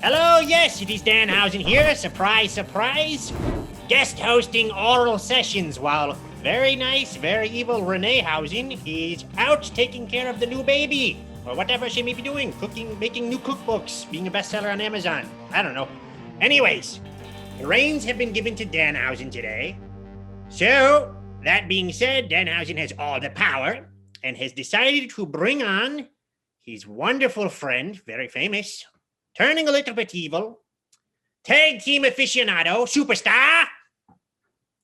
Hello, yes, it is Danhausen here. Surprise, surprise. Guest hosting Oral Sessions while very nice, very evil Renee Hausen is out taking care of the new baby. Or whatever she may be doing, cooking, making new cookbooks, being a bestseller on Amazon. I don't know. Anyways, the reins have been given to Danhausen today. So, that being said, Danhausen has all the power and has decided to bring on his wonderful friend, very famous, turning a little bit evil, tag team aficionado, superstar,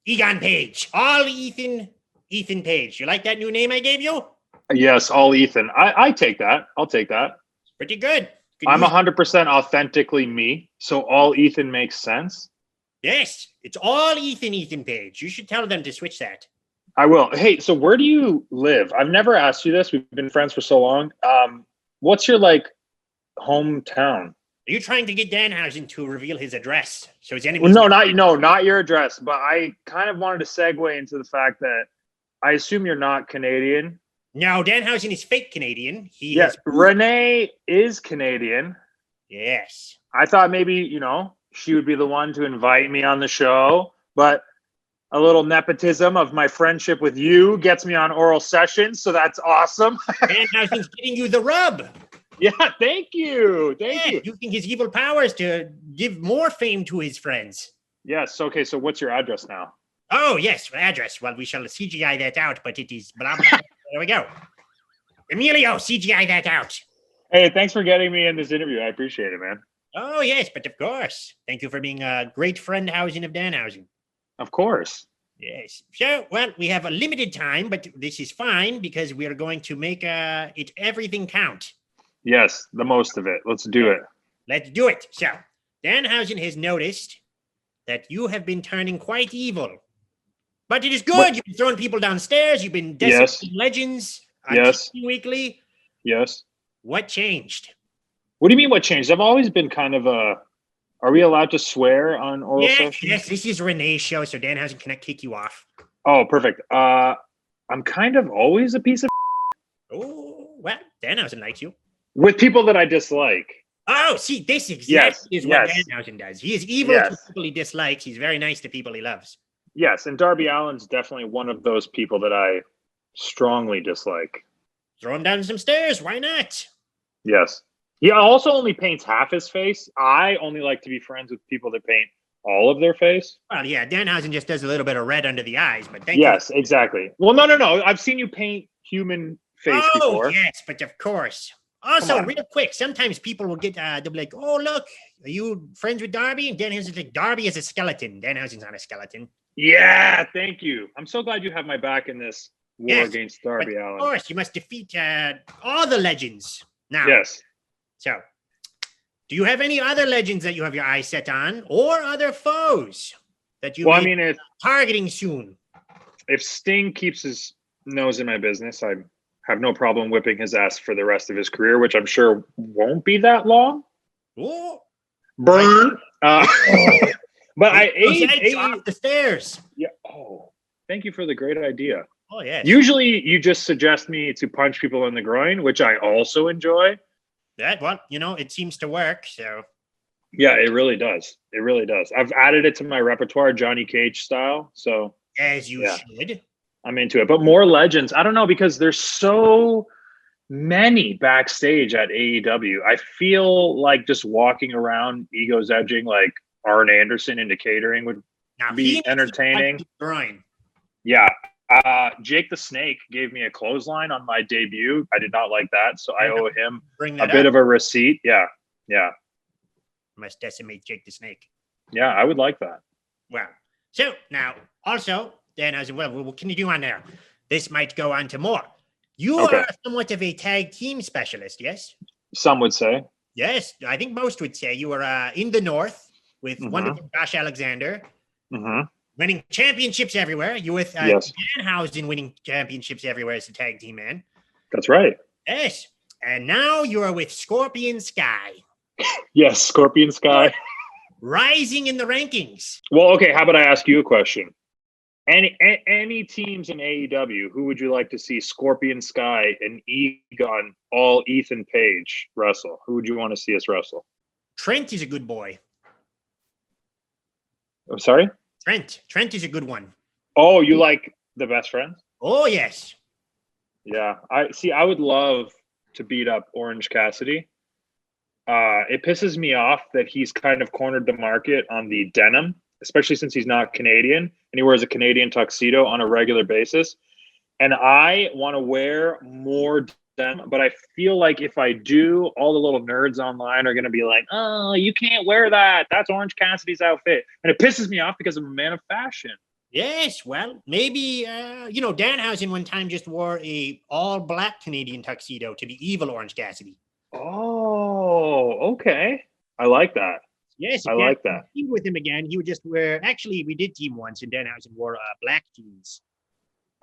Egon Page. All Ethan Page. You like that new name I gave you? Yes, all Ethan. I take that. I'll take that. Pretty good. I'm 100% authentically me, so all Ethan makes sense. Yes, it's all Ethan Page. You should tell them to switch that. I will. Hey, so where do you live? I've never asked you this. We've been friends for so long. What's your hometown? Are you trying to get Danhausen to reveal his address? So his enemies. Well, not your address. But I kind of wanted to segue into the fact that I assume you're not Canadian. No, Danhausen is fake Canadian. Renee is Canadian. Yes. I thought maybe she would be the one to invite me on the show, but a little nepotism of my friendship with you gets me on Oral Sessions, so that's awesome. Danhausen's getting you the rub. Yeah, thank you. Thank you. Using his evil powers to give more fame to his friends. Yes. Okay, so what's your address now? Oh, yes, address. Well, we shall CGI that out, but it is blah, blah. There we go. Emilio, CGI that out. Hey, thanks for getting me in this interview. I appreciate it, man. Oh, yes, but of course. Thank you for being a great friend Hausen of Danhausen. Of course. Yes. So, well, we have a limited time, but this is fine because we are going to make it everything count. Yes, the most of it. Let's do it. Let's do it. So, Danhausen has noticed that you have been turning quite evil. But it is good. You've been throwing people downstairs. You've been decimating legends on TV Weekly. Yes. What changed? What do you mean what changed? I've always been kind of a... Are we allowed to swear on Oral Sessions? Yes, this is Renee's show, so Danhausen cannot kick you off. Oh, perfect. I'm kind of always a piece of... Oh, well, Danhausen likes you. With people that I dislike. Oh, see, this exactly is what Danhausen does. He is evil to people he dislikes. He's very nice to people he loves. Yes, and Darby Allin's definitely one of those people that I strongly dislike. Throw him down some stairs. Why not? Yes. He also only paints half his face. I only like to be friends with people that paint all of their face. Well, yeah, Danhausen just does a little bit of red under the eyes, but thank you. Yes, exactly. Well, no. I've seen you paint human face before. Oh, yes, but of course. Also, real quick, sometimes people will get, they'll be like, oh, look, are you friends with Darby? And Danhausen's like, Darby is a skeleton. Danhausen's not a skeleton. Yeah, thank you. I'm so glad you have my back in this war against Darby Allin. Of course, you must defeat all the legends. Now, yes. So, do you have any other legends that you have your eyes set on, or other foes that you targeting soon? If Sting keeps his nose in my business, I have no problem whipping his ass for the rest of his career, which I'm sure won't be that long. Oh, burn! But I ate off the stairs. Yeah. Oh, thank you for the great idea. Oh yeah. Usually, you just suggest me to punch people in the groin, which I also enjoy. It seems to work. So. Yeah, it really does. It really does. I've added it to my repertoire, Johnny Cage style. So. As you should. I'm into it, but more legends. I don't know because there's so many backstage at AEW. I feel like just walking around, egos edging, like Arn Anderson into catering would be entertaining. Yeah. Jake the Snake gave me a clothesline on my debut. I did not like that, so I owe him a bit of a receipt. Yeah. Must decimate Jake the Snake. Yeah, I would like that. Wow. So now, also, then as well, what can you do on there? This might go on to more. You are somewhat of a tag team specialist, yes? Some would say. Yes, I think most would say you are in the North with wonderful Josh Alexander. Winning championships everywhere. You're with Danhausen winning championships everywhere as a tag team man. That's right. Yes. And now you are with Scorpion Sky. Yes, Scorpion Sky. Rising in the rankings. Well, okay, how about I ask you a question? Any teams in AEW, who would you like to see Scorpion Sky and Egon, all Ethan Page wrestle? Who would you want to see us wrestle? Trent is a good boy. I'm sorry? Trent is a good one. Oh, you like the best friends? Oh, yes. Yeah. I would love to beat up Orange Cassidy. It pisses me off that he's kind of cornered the market on the denim, especially since he's not Canadian and he wears a Canadian tuxedo on a regular basis. And I want to wear more denim, but I feel like if I do, all the little nerds online are going to be like, oh, you can't wear that. That's Orange Cassidy's outfit. And it pisses me off because I'm a man of fashion. Yes, well, maybe, Danhausen one time just wore a all-black Canadian tuxedo to be evil Orange Cassidy. Oh, okay. I like that. Yes, I like that. team with him again, he would just wear. Actually, we did team once, and Danhausen wore black jeans.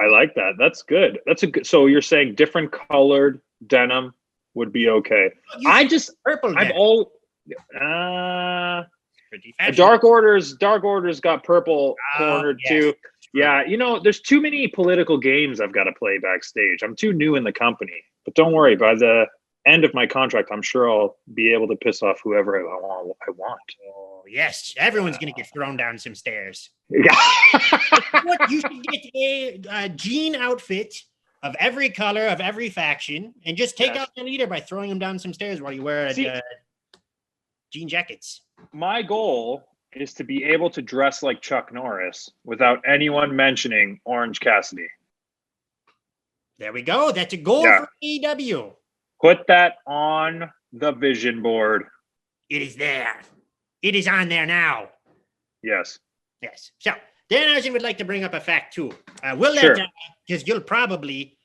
I like that. That's good. That's a good. So you're saying different colored denim would be okay. I just purple. I've all. Dark Order's got purple cornered too. Yeah, there's too many political games I've got to play backstage. I'm too new in the company. But don't worry, by the end of my contract, I'm sure I'll be able to piss off whoever I want. Oh, yes. Everyone's going to get thrown down some stairs. Yeah. You should get a jean outfit of every color, of every faction, and just take out the leader by throwing him down some stairs while you wear jean jackets. My goal is to be able to dress like Chuck Norris without anyone mentioning Orange Cassidy. There we go. That's a goal for AEW. Put that on the vision board. It is there. It is on there now. Yes. Yes. So, Danhausen would like to bring up a fact, too. We'll let because you'll probably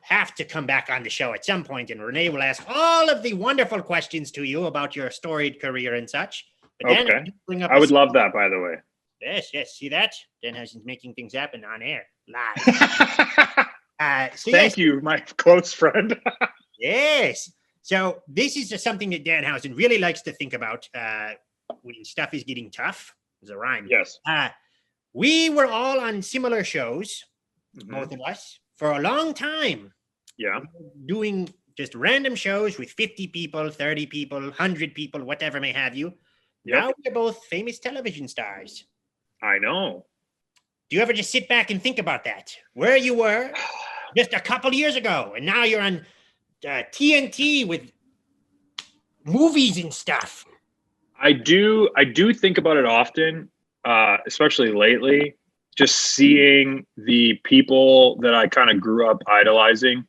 have to come back on the show at some point, and Renee will ask all of the wonderful questions to you about your storied career and such. But okay. I would love that, by the way. Yes. See that? Danhausen's making things happen on air, live. Thank you, my close friend. Yes. So this is just something that Danhausen really likes to think about when stuff is getting tough. There's a rhyme. Yes. We were all on similar shows, both of us, for a long time. Yeah. Doing just random shows with 50 people, 30 people, 100 people, whatever may have you. Yep. Now we're both famous television stars. I know. Do you ever just sit back and think about that? Where you were just a couple years ago, and now you're on TNT with movies and stuff. I do think about it often, especially lately, just seeing the people that I kind of grew up idolizing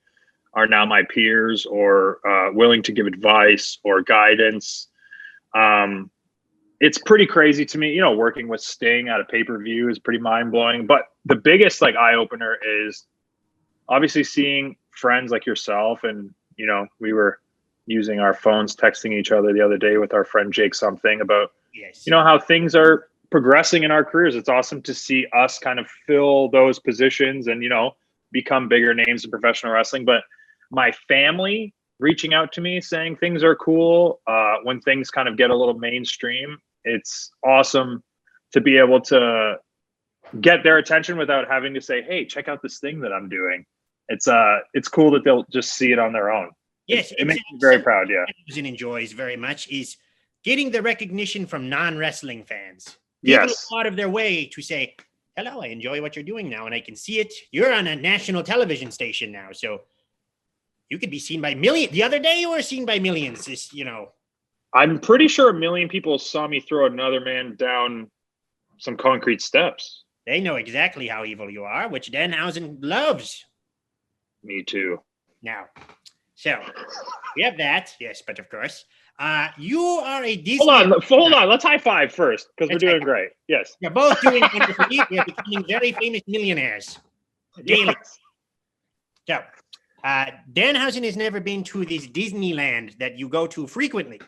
are now my peers or willing to give advice or guidance. It's pretty crazy to me, working with Sting at a pay-per-view is pretty mind-blowing. But the biggest eye-opener is obviously seeing friends like yourself. And, we were using our phones, texting each other the other day with our friend Jake something about, how things are progressing in our careers. It's awesome to see us kind of fill those positions and, become bigger names in professional wrestling. But my family reaching out to me saying things are cool when things kind of get a little mainstream. It's awesome to be able to get their attention without having to say, hey, check out this thing that I'm doing. It's cool that they'll just see it on their own. Yes. It makes me very proud. Yeah. And enjoys very much is getting the recognition from non-wrestling fans. Yes. People out of their way to say, hello, I enjoy what you're doing now. And I can see it. You're on a national television station now. So you could be seen by millions. The other day you were seen by millions. I'm pretty sure 1 million people saw me throw another man down some concrete steps. They know exactly how evil you are, which Danhausen loves. Me too. Now, so we have that. Yes, but of course, you are a Disney. Hold on. Let's high five first because we're doing great. Yes. You're both doing wonderfully. You're becoming very famous millionaires daily. Yes. So, Danhausen has never been to this Disneyland that you go to frequently.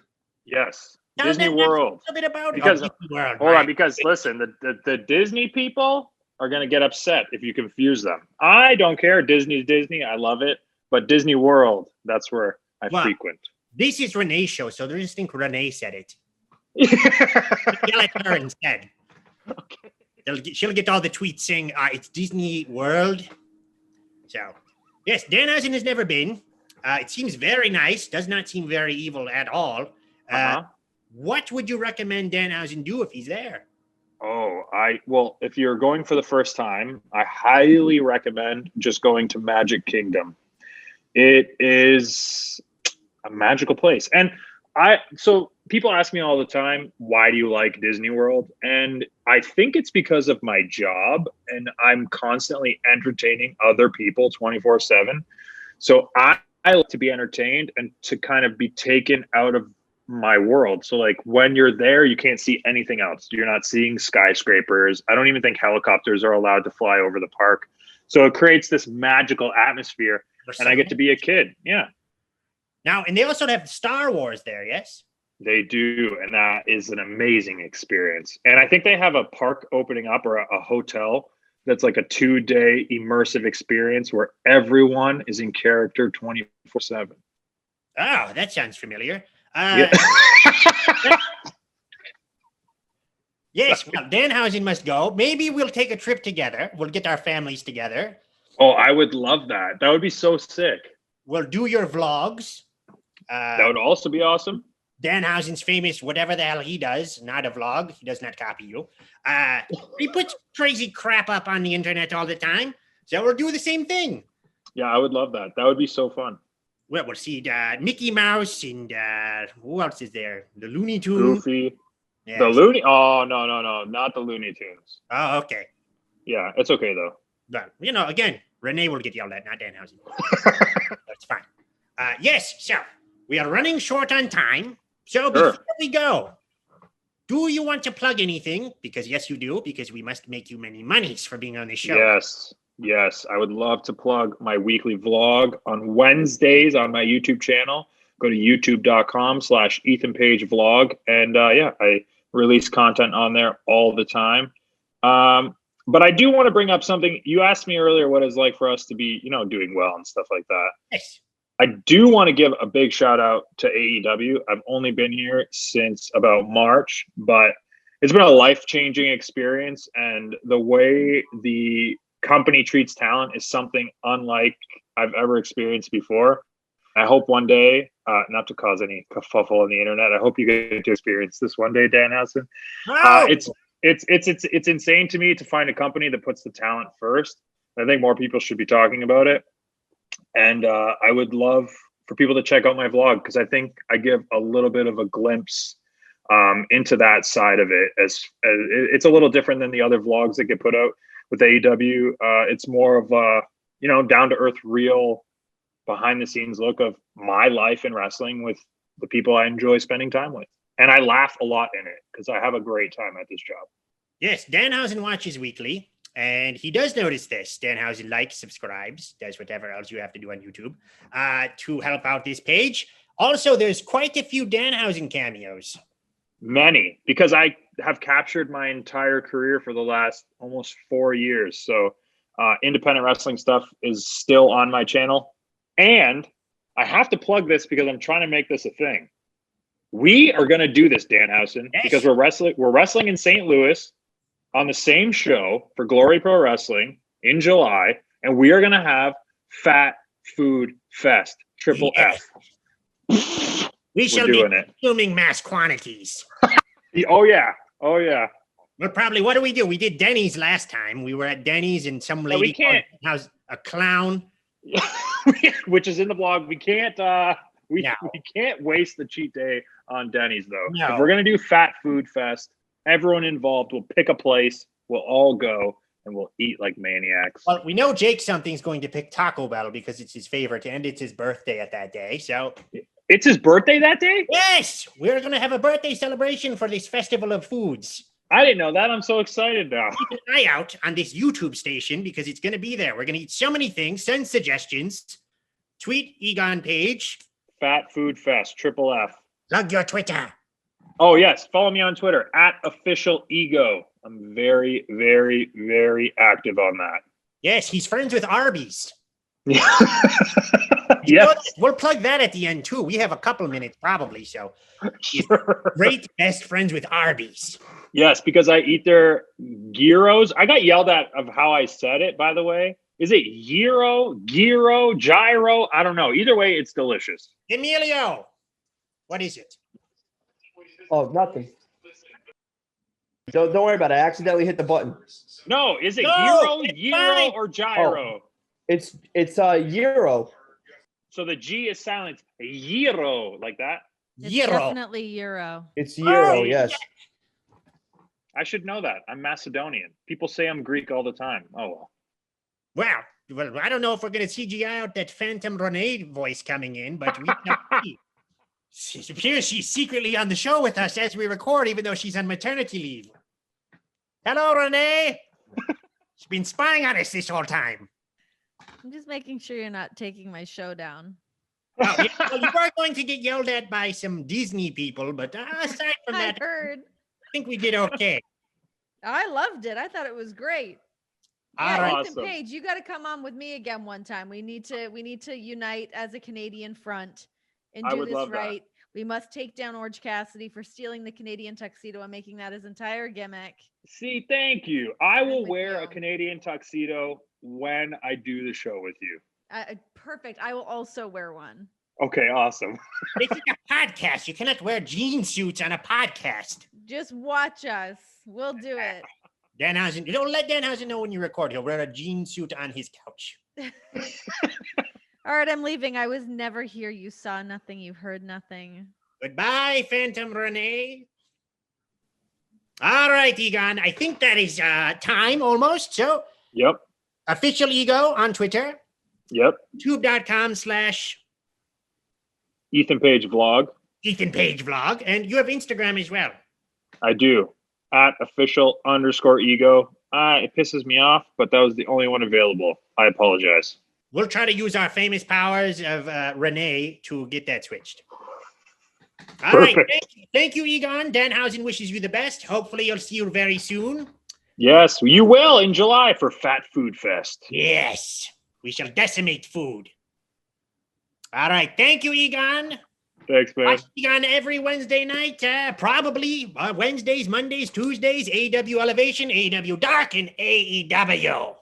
Yes. Disney World. A bit about Disney World. Hold on, because listen, the Disney people are going to get upset if you confuse them. I don't care. Disney's Disney. I love it. But Disney World, that's where I frequent. This is Renee's show, so they just think Renee said it. Yell at her instead. Okay. She'll get all the tweets saying it's Disney World. So, yes, Danhausen has never been. It seems very nice. Does not seem very evil at all. What would you recommend Danhausen do if he's there? Well, if you're going for the first time, I highly recommend just going to Magic Kingdom. It is a magical place. And so people ask me all the time, why do you like Disney World? And I think it's because of my job, and I'm constantly entertaining other people 24/7. So I like to be entertained and to kind of be taken out of my world. So like when you're there, you can't see anything else. You're not seeing skyscrapers. I don't even think helicopters are allowed to fly over the park. So it creates this magical atmosphere, and I get to be a kid. Yeah. Now, and they also have Star Wars there, yes? They do, and that is an amazing experience. And I think they have a park opening up, or a hotel that's like a 2-day immersive experience where everyone is in character 24/7. Oh, that sounds familiar. Yeah. Yes, well, Danhausen must go. Maybe we'll take a trip together. We'll get our families together. Oh, I would love that. That would be so sick. We'll do your vlogs. That would also be awesome. Danhausen's famous, whatever the hell he does, not a vlog. He does not copy you. He puts crazy crap up on the internet all the time. So we'll do the same thing. Yeah, I would love that. That would be so fun. Well, we'll see Mickey Mouse and who else is there? The Looney Tunes. Goofy. Yes. The Looney. Oh, no, not the Looney Tunes. Oh, okay. Yeah, it's okay though. But, again, Renee will get yelled at, not Danhausen. That's fine. Yes, so we are running short on time. So before we go, do you want to plug anything? Because yes, you do, because we must make you many monies for being on the show. Yes. I would love to plug my weekly vlog on Wednesdays on my YouTube channel. Go to youtube.com/EthanPageVlog. And I release content on there all the time. But I do want to bring up something. You asked me earlier what it's like for us to be, doing well and stuff like that. Yes. I do want to give a big shout out to AEW. I've only been here since about March, but it's been a life-changing experience. And the way the company treats talent is something unlike I've ever experienced before. I hope one day, not to cause any kerfuffle on the internet, I hope you get to experience this one day, Danhausen. Wow. It's insane to me to find a company that puts the talent first. I think more people should be talking about it. And I would love for people to check out my vlog, because I think I give a little bit of a glimpse into that side of it. As it's a little different than the other vlogs that get put out with AEW. It's more of a down to earth, real, behind the scenes look of my life in wrestling with the people I enjoy spending time with, and I laugh a lot in it because I have a great time at this job. Yes, Danhausen watches weekly. And he does notice this. Danhausen likes, subscribes, does whatever else you have to do on YouTube to help out this page. Also, there's quite a few Danhausen cameos. Many, because I have captured my entire career for the last almost 4 years. So independent wrestling stuff is still on my channel. And I have to plug this because I'm trying to make this a thing. We are going to do this, Danhausen, yes, because we're wrestling in St. Louis on the same show for Glory Pro Wrestling in July, and we are going to have Fat Food Fest, Triple F. We shall be consuming mass quantities. Oh yeah. Well, probably, what do? We did Denny's last time. We were at Denny's and some lady has a clown. Which is in the vlog. We can't can't waste the cheat day on Denny's though. No. If we're going to do Fat Food Fest, everyone involved will pick a place. We'll all go and we'll eat like maniacs. Well, we know Jake something's going to pick Taco Bell because it's his favorite and it's his birthday at that day. So it's his birthday that day? Yes, we're going to have a birthday celebration for this festival of foods. I didn't know that. I'm so excited now. Keep an eye out on this YouTube station because it's going to be there. We're going to eat so many things. Send suggestions. Tweet Egon page. Fat Food Fest, Triple F. Plug your Twitter. Oh, yes. Follow me on Twitter, @officialego. I'm very, very, very active on that. Yes, he's friends with Arby's. Yes. We'll plug that at the end, too. We have a couple of minutes, probably. So, sure. Great best friends with Arby's. Yes, because I eat their gyros. I got yelled at of how I said it, by the way. Is it gyro, gyro? I don't know. Either way, it's delicious. Emilio, what is it? Oh, nothing. Don't worry about it. I accidentally hit the button. No, is it No, gyro, or gyro? It's Euro. So the G is silent. Gyro, like that. It's Euro. definitely Euro. It's Euro, Oh, yes. I should know that. I'm Macedonian. People say I'm Greek all the time. Oh, well. Well, I don't know if we're going to CGI out that Phantom Renee voice coming in, but we shall see. It appears she's secretly on the show with us as we record, even though she's on maternity leave. Hello, Renee. She's been spying on us this whole time. I'm just making sure you're not taking my show down. Oh, yeah, well, you are going to get yelled at by some Disney people, but aside from I that, heard. I think we did okay. I loved it. I thought it was great. All Yeah, right. Ethan Page, you got to come on with me again one time. We need to unite as a Canadian front and I do would this love that. right. We must take down Orange Cassidy for stealing the Canadian tuxedo and making that his entire gimmick. See, thank you. I will with wear you. a Canadian tuxedo when I do the show with you. Perfect. I will also wear one. Okay, awesome. This is a podcast. You cannot wear jean suits on a podcast. Just watch us. We'll do it. Danhausen, you don't let Danhausen know when you record. He'll wear a jean suit on his couch. All right, I'm leaving. I was never here. You saw nothing. You heard nothing. Goodbye, Phantom Renee. All right, Egon. I think that is time almost. So, Yep. official Ego on Twitter, Yep. tube.com/ Ethan Page vlog. Ethan Page vlog. And you have Instagram as well. I do. At official_ego. It pisses me off, but that was the only one available. I apologize. We'll try to use our famous powers of Renee to get that switched. All right. Thank you, Egon. Danhausen wishes you the best. Hopefully, you'll see you very soon. Yes, you will in July for Fat Food Fest. Yes. We shall decimate food. All right. Thank you, Egon. Thanks, man. Watch Egon every Wednesday night. Probably Wednesdays, Mondays, Tuesdays, AEW Elevation, AEW Dark, and AEW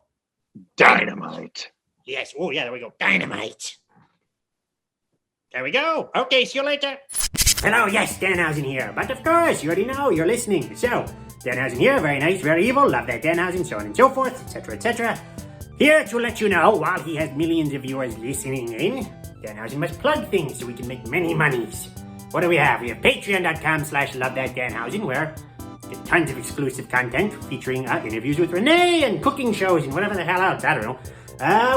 Dynamite. Yes. Oh, yeah, there we go. Dynamite. There we go. Okay, see you later. Hello, yes, Danhausen here. But of course, you already know, you're listening. So, Danhausen here, very nice, very evil, love that Danhausen, so on and so forth, etc., etc. Here to let you know, while he has millions of viewers listening in, Danhausen must plug things so we can make many monies. What do we have? We have patreon.com/lovethatdanhausen, where we get tons of exclusive content featuring interviews with Renee and cooking shows and whatever the hell else, I don't know.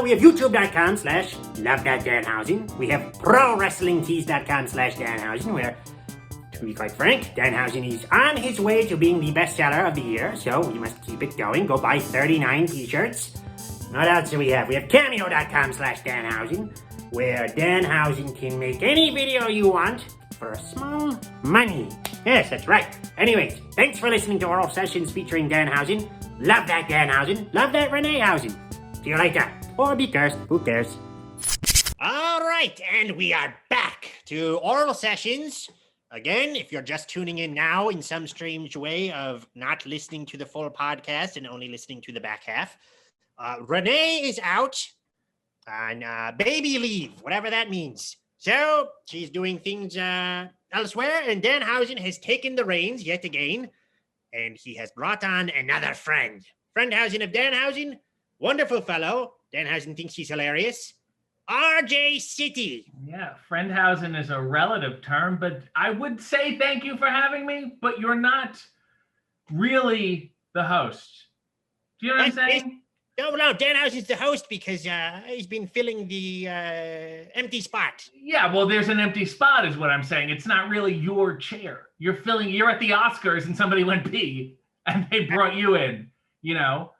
We have youtube.com/lovethatdanhausen. We have prowrestlingtees.com/Danhausen, where, to be quite frank, Danhausen is on his way to being the bestseller of the year, so we must keep it going. Go buy 39 t-shirts. What else do we have? We have cameo.com/Danhausen, where Danhausen can make any video you want for a small money. Yes, that's right. Anyways, thanks for listening to Oral Sessions featuring Danhausen. Love that Danhausen. Love that Renee-hausen. See you later. Or be cursed. Who cares? All right, and we are back to Oral Sessions. Again, if you're just tuning in now in some strange way of not listening to the full podcast and only listening to the back half, Renee is out on baby leave, whatever that means. So she's doing things elsewhere, and Danhausen has taken the reins yet again, and he has brought on another friend. Friendhausen of Danhausen, wonderful fellow. Danhausen thinks he's hilarious. RJ City. Yeah, Friendhausen is a relative term, but I would say thank you for having me, but you're not really the host. Do you know what I'm saying? No, Danhausen's the host because he's been filling the empty spot. Yeah, well, there's an empty spot is what I'm saying. It's not really your chair. You're at the Oscars and somebody went pee and they brought you in, you know?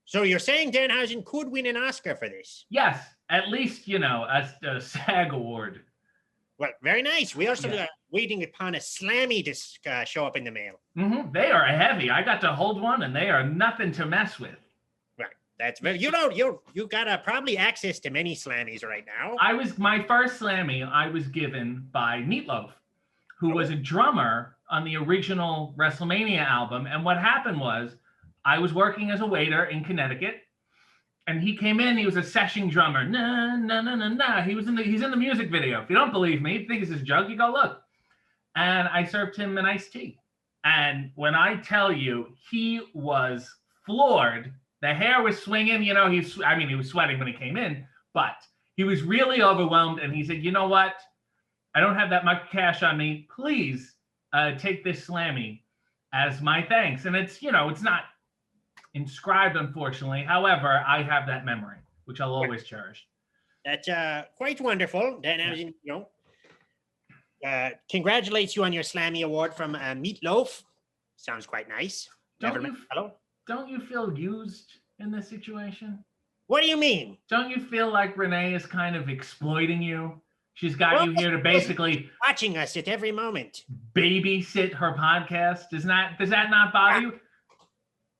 So you're saying Danhausen could win an Oscar for this? Yes, at least, a SAG award. Well, very nice. We also waiting upon a Slammy to show up in the mail. Mm-hmm. They are heavy. I got to hold one and they are nothing to mess with. Right. That's very, you got probably access to many Slammies right now. My first Slammy I was given by Meatloaf, who was a drummer on the original WrestleMania album. And what happened was I was working as a waiter in Connecticut, and he came in. He was a session drummer. Nah, nah, nah, nah, nah. He's in the music video. If you don't believe me, you think it's a joke, you go look. and I served him an iced tea. And when I tell you, he was floored. The hair was swinging. You know, he was sweating when he came in, but he was really overwhelmed. And he said, you know what? I don't have that much cash on me. Please take this Slammy as my thanks. And it's, you know, it's not inscribed, unfortunately. However, I have that memory, which I'll always cherish. That's quite wonderful. Danhausen, you know, congratulates you on your Slammy award from Meatloaf. Sounds quite nice. Don't you feel used in this situation? What do you mean? Don't you feel like Renee is kind of exploiting you? She's got you here to basically watching us at every moment. Babysit her podcast. Does that not bother you?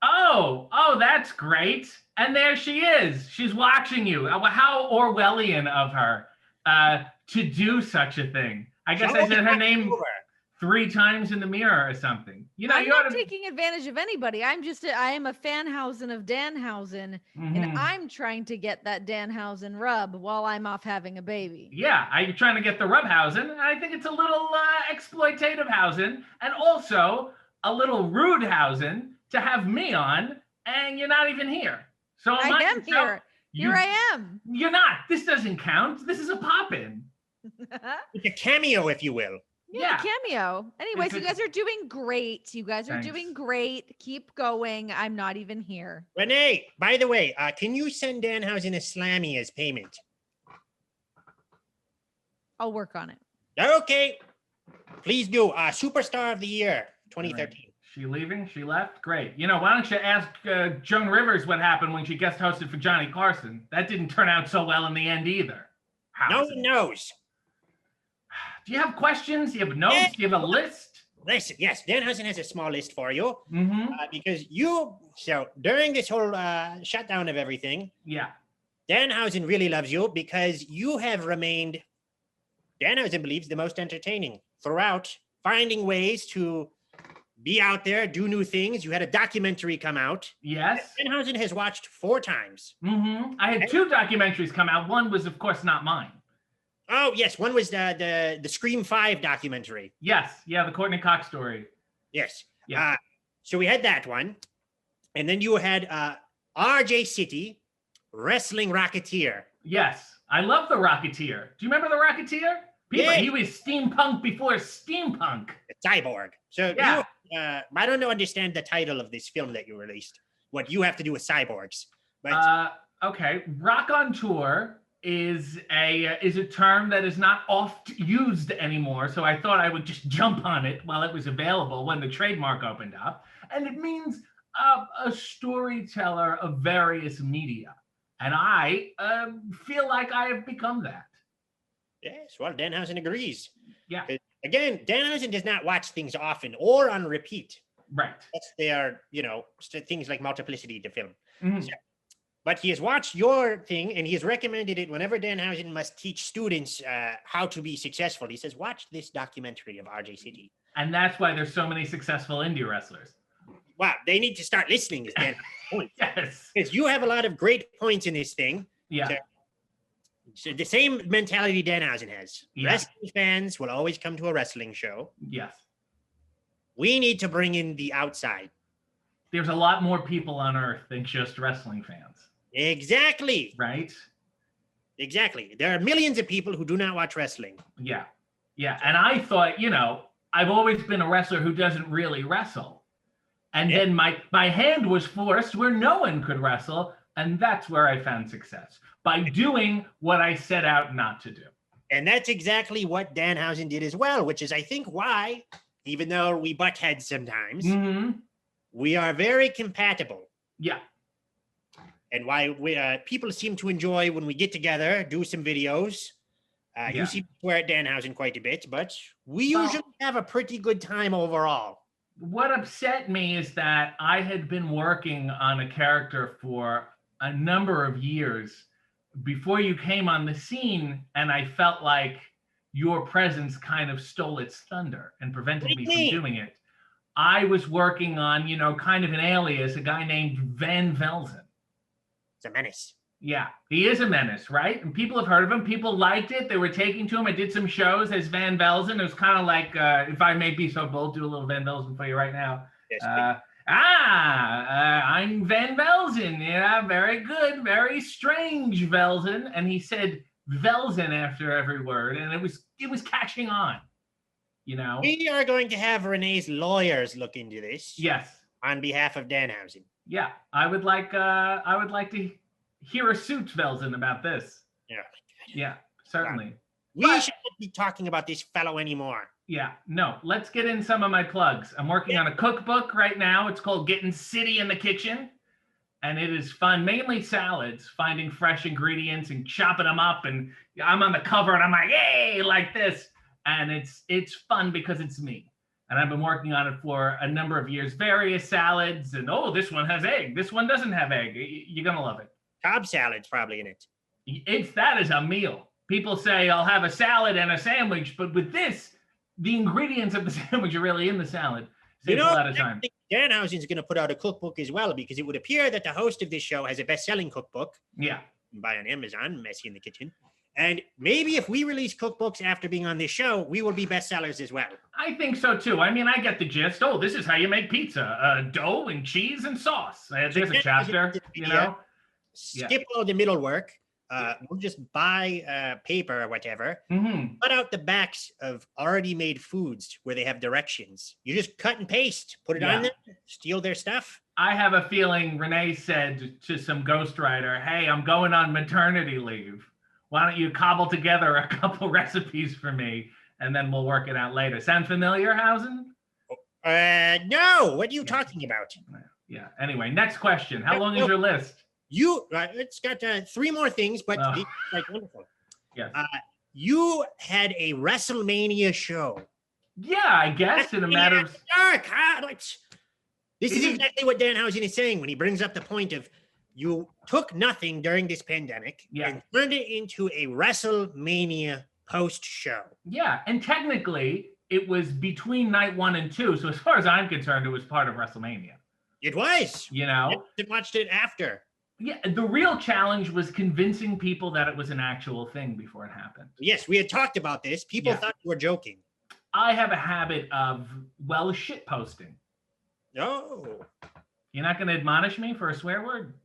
Oh, that's great. And there she is. She's watching you. How Orwellian of her to do such a thing. I guess I said her name 3 times in the mirror or something. You know, I'm not taking advantage of anybody. I am a Fanhausen of Danhausen, and I'm trying to get that Danhausen rub while I'm off having a baby. Yeah, you're trying to get the Rubhausen. I think it's a little exploitative Hausen, and also a little rude Hausen to have me on, and you're not even here. So I am here. Here I am. You're not. This doesn't count. This is a pop-in. It's a cameo, if you will. Yeah, cameo. Anyways, you guys are doing great. Doing great. Keep going. I'm not even here. Renee, by the way, can you send Danhausen a Slammy as payment? I'll work on it. Okay. Please do. Superstar of the Year, 2013. Right. She leaving? She left? Great. You know, why don't you ask Joan Rivers what happened when she guest hosted for Johnny Carson? That didn't turn out so well in the end either. No one knows. Do you have questions? Do you have notes? Yeah. Do you have a list? Listen, yes, Danhausen has a small list for you. Mm-hmm. Because during this whole shutdown of everything, Danhausen really loves you because you have remained, Danhausen believes, the most entertaining throughout, finding ways to be out there, do new things. You had a documentary come out. Yes. Danhausen has watched 4 times. Mm-hmm. I had 2 documentaries come out. One was, of course, not mine. Oh, yes. One was the Scream 5 documentary. Yes. Yeah, the Courtney Cox story. Yes. Yeah. So we had that one. And then you had RJ City, Wrestling Rocketeer. Yes. I love the Rocketeer. Do you remember the Rocketeer? He was steampunk before steampunk. Cyborg. So I don't understand the title of this film that you released. What you have to do with cyborgs. But okay. Rock on Tour is a term that is not oft used anymore. So I thought I would just jump on it while it was available when the trademark opened up. And it means a storyteller of various media. And I feel like I have become that. Yes, well, Danhausen agrees. Yeah. Again, Danhausen does not watch things often or on repeat. Right. That's their, things like multiplicity to film. Mm-hmm. So, but he has watched your thing and he has recommended it whenever Danhausen must teach students how to be successful. He says, watch this documentary of RJ City. And that's why there's so many successful indie wrestlers. Wow, they need to start listening, is Danhausen's point. Yes. Because you have a lot of great points in this thing. Yeah. So the same mentality Danhausen has. Yeah. Wrestling fans will always come to a wrestling show. Yes. We need to bring in the outside. There's a lot more people on earth than just wrestling fans. Exactly. Right? Exactly. There are millions of people who do not watch wrestling. Yeah. Yeah. And I thought, I've always been a wrestler who doesn't really wrestle. And then my hand was forced where no one could wrestle. And that's where I found success, by doing what I set out not to do. And that's exactly what Danhausen did as well, which is, I think, why, even though we butt heads sometimes, we are very compatible. Yeah. And why people seem to enjoy when we get together, do some videos. You seem to swear at Danhausen quite a bit, but we usually have a pretty good time overall. What upset me is that I had been working on a character for a number of years before you came on the scene, and I felt like your presence kind of stole its thunder and prevented me from doing it. I was working on, kind of an alias, a guy named Van Velzen. It's a menace. Yeah, he is a menace, right? And people have heard of him. People liked it. They were taking to him. I did some shows as Van Belsen. It was kind of like, if I may be so bold, do a little Van Belsen for you right now. Yes, I'm Van Belsen. Yeah, very good, very strange, Velzen. And he said Velzen after every word, and it was catching on. We are going to have Renee's lawyers look into this. Yes. On behalf of Danhausen. Yeah, I would like to hear a suit, Velzen, about this. Yeah. Yeah, certainly. We shouldn't be talking about this fellow anymore. Yeah, no. Let's get in some of my plugs. I'm working on a cookbook right now. It's called Getting City in the Kitchen. And it is fun, mainly salads, finding fresh ingredients and chopping them up. And I'm on the cover and I'm like, yay, like this. And it's fun because it's me. And I've been working on it for a number of years, various salads. And, this one has egg. This one doesn't have egg. You're going to love it. Cobb salad's probably in it. That is a meal. People say I'll have a salad and a sandwich, but with this, the ingredients of the sandwich are really in the salad. Saves a lot of time. Danhausen's going to put out a cookbook as well, because it would appear that the host of this show has a best-selling cookbook. Yeah. You can buy on Amazon, Messy in the Kitchen. And maybe if we release cookbooks after being on this show, we will be bestsellers as well. I think so too. I mean, I get the gist. Oh, this is how you make pizza: dough and cheese and sauce. There's a chapter. Skip all the middle work. We'll just buy paper or whatever. Cut out the backs of already made foods where they have directions. You just cut and paste, put it on there, steal their stuff. I have a feeling Renee said to some ghostwriter, "Hey, I'm going on maternity leave. Why don't you cobble together a couple recipes for me, and then we'll work it out later." Sound familiar, Hausen? No. What are you talking about? Yeah. Anyway, next question. How long is your list? It's got 3 more things, but it's like wonderful. Yes. You had a WrestleMania show. Yeah, I guess in a matter of this is exactly what Danhausen is saying when he brings up the point of you took nothing during this pandemic and turned it into a WrestleMania post show. Yeah, and technically it was between night 1 and 2. So as far as I'm concerned, it was part of WrestleMania. It was. I watched it after. Yeah, the real challenge was convincing people that it was an actual thing before it happened. Yes, we had talked about this. People thought you were joking. I have a habit of, shit posting. Oh. You're not going to admonish me for a swear word?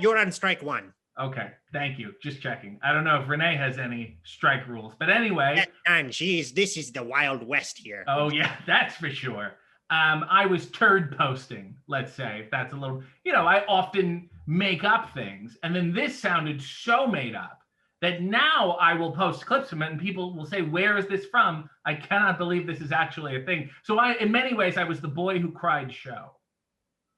You're on strike 1. Okay, thank you. Just checking. I don't know if Renee has any strike rules, but anyway. And geez, this is the Wild West here. Oh, yeah, that's for sure. I was turd posting, let's say, if that's a little, I often make up things. And then this sounded so made up that now I will post clips from it and people will say, where is this from? I cannot believe this is actually a thing. So in many ways, I was the boy who cried show.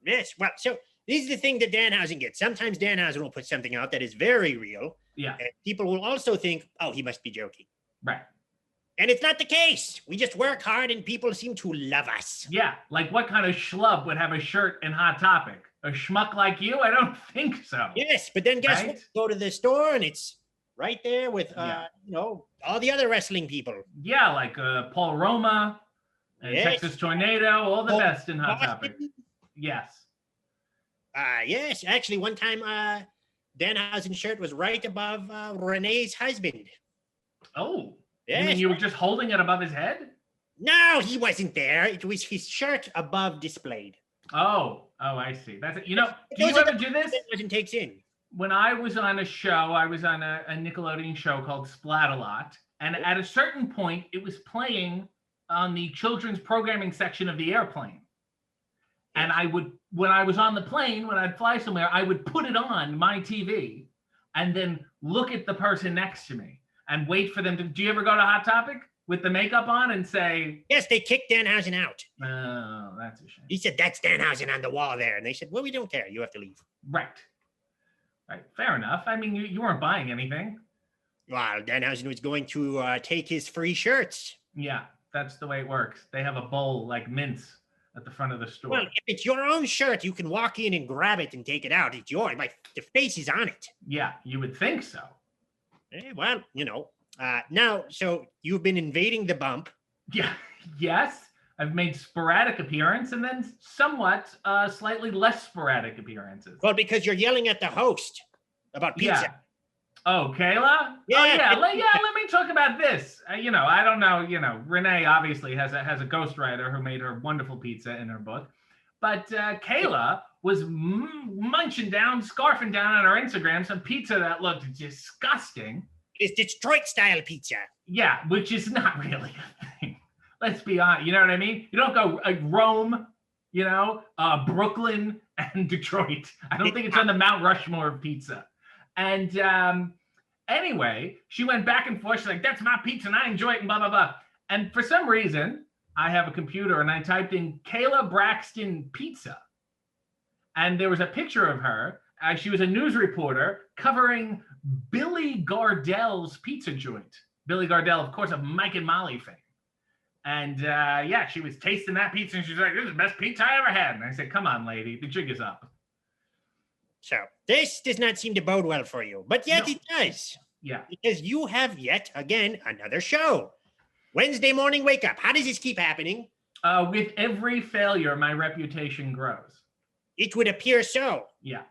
Yes. Well, so this is the thing that Danhausen gets. Sometimes Danhausen will put something out that is very real. Yeah. And people will also think, oh, he must be joking. Right. And it's not the case. We just work hard and people seem to love us. Yeah. Like what kind of schlub would have a shirt in Hot Topic? A schmuck like you? I don't think so. Yes, but then guess what? Go to the store and it's right there with, all the other wrestling people. Yeah, like Paul Roma and Texas Tornado, all the best in Hot Topic. Yes. Yes. Actually, one time Danhausen's shirt was right above Renee's husband. Oh. Yes. You mean you were just holding it above his head? No, he wasn't there. It was his shirt above displayed. Oh, I see. That's it. Do you ever do this? It takes in. When I was on a show, I was on a Nickelodeon show called Splat-A-Lot. And at a certain point, it was playing on the children's programming section of the airplane. And when I was on the plane, when I'd fly somewhere, I would put it on my TV and then look at the person next to me and wait for them to. Do you ever go to Hot Topic with the makeup on and say? Yes, they kicked Danhausen out. Oh, that's a shame. He said, that's Danhausen on the wall there. And they said, well, we don't care. You have to leave. Right. Fair enough. I mean, you weren't buying anything. Well, Danhausen was going to take his free shirts. Yeah, that's the way it works. They have a bowl like mints at the front of the store. Well, if it's your own shirt, you can walk in and grab it and take it out. It's yours. The face is on it. Yeah, you would think so. Well, now, so you've been invading the bump. Yeah. Yes. I've made sporadic appearance and then somewhat slightly less sporadic appearances. Well, because you're yelling at the host. about pizza. Yeah. Oh, Kayla? Yeah. Oh, yeah. Let me talk about this. I don't know. Renee obviously has a ghostwriter who made her wonderful pizza in her book. But Kayla was munching down, scarfing down on her Instagram some pizza that looked disgusting. It's Detroit style pizza. Yeah, which is not really a thing. Let's be honest. You know what I mean? You don't go Rome, Brooklyn and Detroit. I don't think it's on the Mount Rushmore of pizza. And anyway, she went back and forth. She's like, that's my pizza and I enjoy it and blah, blah, blah. And for some reason, I have a computer and I typed in Kayla Braxton pizza. And there was a picture of her. She was a news reporter covering Billy Gardell's pizza joint. Billy Gardell, of course, of Mike and Molly fame. And she was tasting that pizza and she's like, this is the best pizza I ever had. And I said, come on, lady, the jig is up. So this does not seem to bode well for you, but yet it does. Yeah. Because you have yet again another show. Wednesday morning wake up. How does this keep happening? With every failure, my reputation grows. It would appear so. Yeah.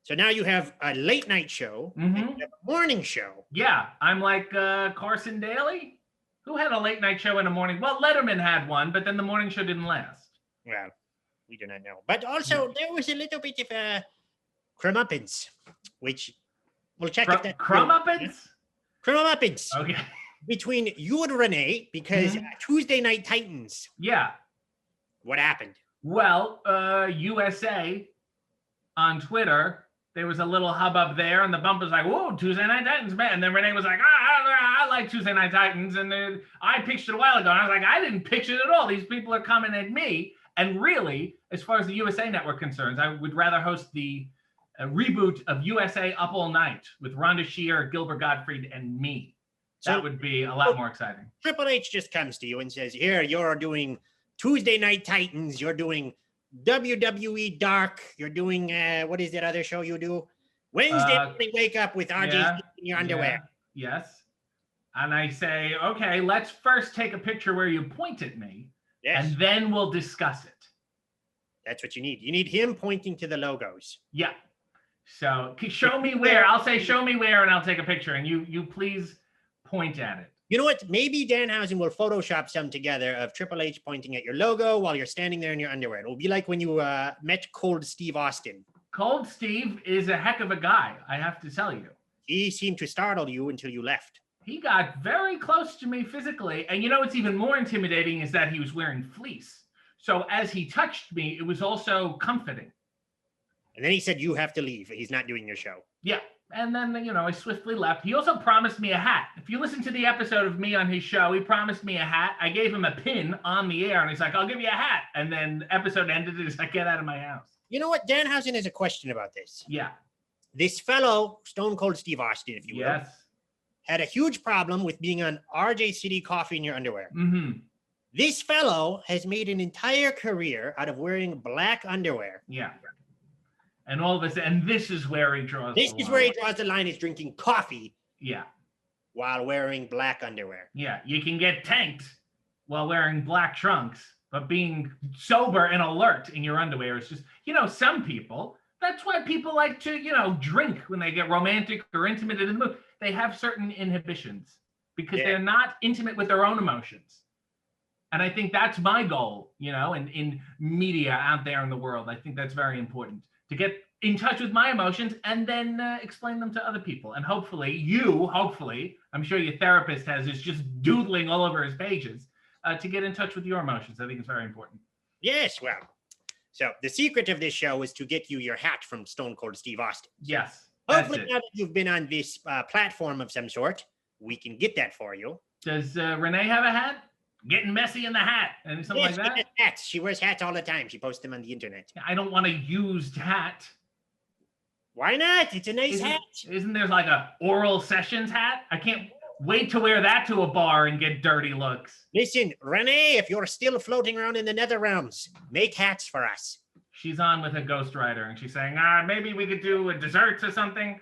So now you have a late night show and you have a morning show. Yeah. I'm like Carson Daly, who had a late night show in the morning. Well, Letterman had one, but then the morning show didn't last. Well, we do not know. But also there was a little bit of Crummuppins, which we'll check if that Crummuppins? Crummuppins. Okay. Between you and Renee, because Tuesday Night Titans. Yeah. What happened? Well, USA on Twitter, there was a little hubbub there, and the bump was like, whoa, Tuesday Night Titans, man. And then Renee was like, I like Tuesday Night Titans. And then I pitched it a while ago. And I was like, I didn't pitch it at all. These people are coming at me. And really, as far as the USA Network concerns, I would rather host the reboot of USA Up All Night with Rhonda Shear, Gilbert Gottfried, and me. That would be a lot more exciting. Triple H just comes to you and says, here, you're doing Tuesday Night Titans. You're doing WWE Dark. You're doing, what is that other show you do? Wednesday morning wake up with RJ in your underwear. Yeah, yes. And I say, okay, let's first take a picture where you point at me. Yes. And then we'll discuss it. That's what you need. You need him pointing to the logos. Yeah. So show me where. I'll say, show me where, and I'll take a picture. And you please point at it. You know what? Maybe Danhausen will Photoshop some together of Triple H pointing at your logo while you're standing there in your underwear. It'll be like when you met Cold Steve Austin. Cold Steve is a heck of a guy, I have to tell you. He seemed to startle you until you left. He got very close to me physically. And you know what's even more intimidating is that he was wearing fleece. So as he touched me, it was also comforting. And then he said, you have to leave. He's not doing your show. Yeah. And then, I swiftly left. He also promised me a hat. If you listen to the episode of me on his show, he promised me a hat. I gave him a pin on the air, and he's like, I'll give you a hat. And then the episode ended. He's like, get out of my house. You know what? Danhausen has a question about this. Yeah. This fellow, Stone Cold Steve Austin, if you will, had a huge problem with being on RJ City Coffee in your underwear. Mm-hmm. This fellow has made an entire career out of wearing black underwear. Yeah. And all of us, and this is where he draws the line. This is where he draws the line, is drinking coffee. Yeah. While wearing black underwear. Yeah. You can get tanked while wearing black trunks, but being sober and alert in your underwear is just, some people, that's why people like to, drink when they get romantic or intimate in the mood. They have certain inhibitions because they're not intimate with their own emotions. And I think that's my goal, in media out there in the world. I think that's very important. To get in touch with my emotions and then explain them to other people. And hopefully, I'm sure your therapist is just doodling all over his pages to get in touch with your emotions. I think it's very important. Yes, well, so the secret of this show is to get you your hat from Stone Cold Steve Austin. Yes. Hopefully now that you've been on this platform of some sort, we can get that for you. Does Renee have a hat? Getting messy in the hat and something like that? Hats. She wears hats all the time. She posts them on the internet. I don't want a used hat. Why not? It's a nice hat. Isn't there like a Oral Sessions hat? I can't wait to wear that to a bar and get dirty looks. Listen, Renee, if you're still floating around in the nether realms, make hats for us. She's on with a ghostwriter and she's saying, maybe we could do a desserts or something.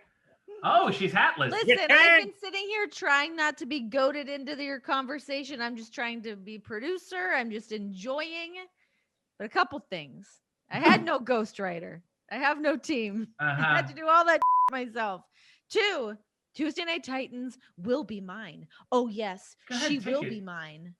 Oh, she's hatless. Listen, I've been sitting here trying not to be goaded into your conversation. I'm just trying to be producer. I'm just enjoying. But a couple things. I had no ghostwriter. I have no team. I had to do all that myself. 2, Tuesday Night Titans will be mine. Oh, yes, Go ahead, she take will it. be mine.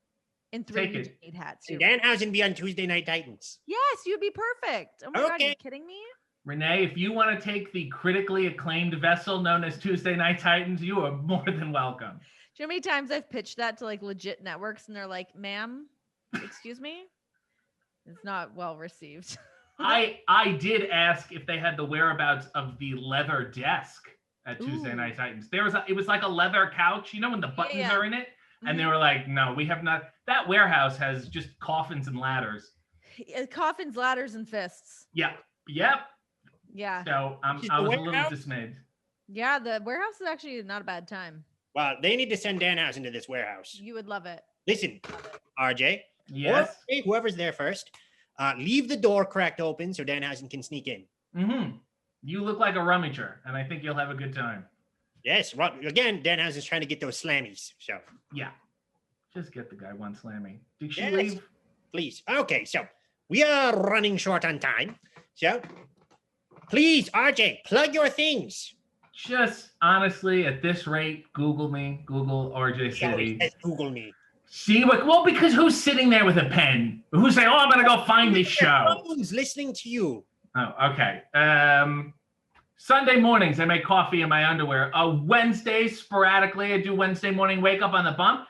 And 3, Take you it. just need hats. And You're right. Danhausen be on Tuesday Night Titans. Yes, you'd be perfect. Oh my God, are Okay. you kidding me? Renee, if you want to take the critically acclaimed vessel known as Tuesday Night Titans, you are more than welcome. Do you know how many times I've pitched that to like legit networks and they're like, ma'am, excuse me? It's not well received. I did ask if they had the whereabouts of the leather desk at Tuesday Ooh. Night Titans. It was like a leather couch, you know, when the buttons yeah. are in it. And they Mhm. were like, no, we have not. That warehouse has just coffins and ladders. Coffins, ladders, and fists. Yep. Yeah. So I was the a little warehouse? dismayed. Yeah, the warehouse is actually not a bad time. Well, they need to send Danhausen to this warehouse. You would love it. Listen, RJ, Yes. or whoever's there first, leave the door cracked open so Danhausen can sneak in. Mm-hmm. You look like a rummager, and I think you'll have a good time. Yes, well, again, Danhausen's trying to get those slammies. So, Yeah. Just get the guy one slammy. Did she Yes. leave? please. Okay, so we are running short on time. So, please, RJ, plug your things. Just honestly, at this rate, Google me, Google RJ He always City. says Google me. See what? Well, because who's sitting there with a pen? Who's saying, "Oh, I'm gonna go find this show"? Phone's listening to you. Oh, okay. Sunday mornings, I make coffee in my underwear. Wednesdays, sporadically, I do Wednesday morning wake up on the bump.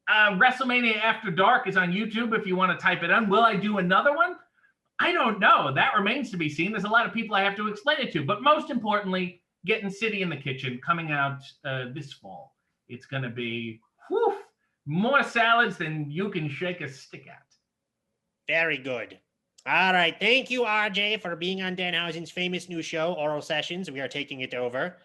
WrestleMania After Dark is on YouTube if you want to type it in. Will I do another one? I don't know. That remains to be seen. There's a lot of people I have to explain it to. But most importantly, Getting City in the Kitchen coming out this fall. It's going to be more salads than you can shake a stick at. Very good. All right. Thank you, RJ, for being on Danhausen's famous new show, Oral Sessions. We are taking it over.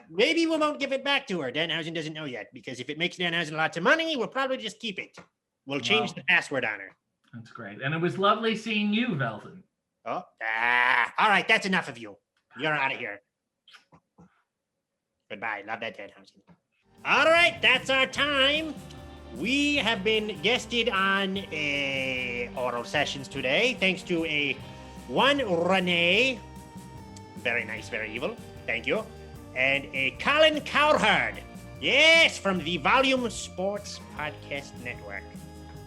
Maybe we won't give it back to her. Danhausen doesn't know yet, because if it makes Danhausen lots of money, we'll probably just keep it. We'll change Wow. the password on her. That's great. And it was lovely seeing you, Belsen. Oh, all right. That's enough of you. You're out of here. Goodbye. Love that, Danhausen. All right. That's our time. We have been guested on Oral Sessions today, thanks to one Renee, very nice, very evil, thank you, and a Colin Cowherd, yes, from the Volume Sports Podcast Network.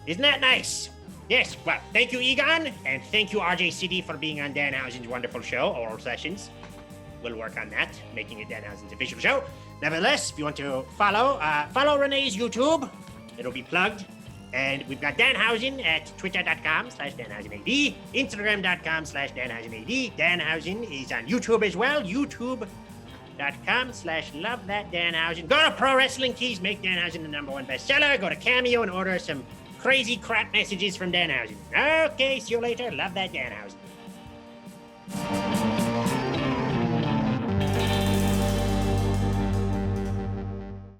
Isn't that nice? Yes, well, thank you, Egon, and thank you, RJ City, for being on Danhausen's wonderful show, Oral Sessions. We'll work on that, making it Danhausen's official show. Nevertheless, if you want to follow Renee's YouTube, it'll be plugged. And we've got Danhausen at twitter.com/DanhausenAD, Instagram.com/DanhausenAD. Danhausen is on YouTube as well, youtube.com/LoveThatDanhausen. Go to Pro Wrestling Tees, make Danhausen the #1 bestseller. Go to Cameo and order some crazy crap messages from Danhausen. Okay, see you later. Love that, Danhausen.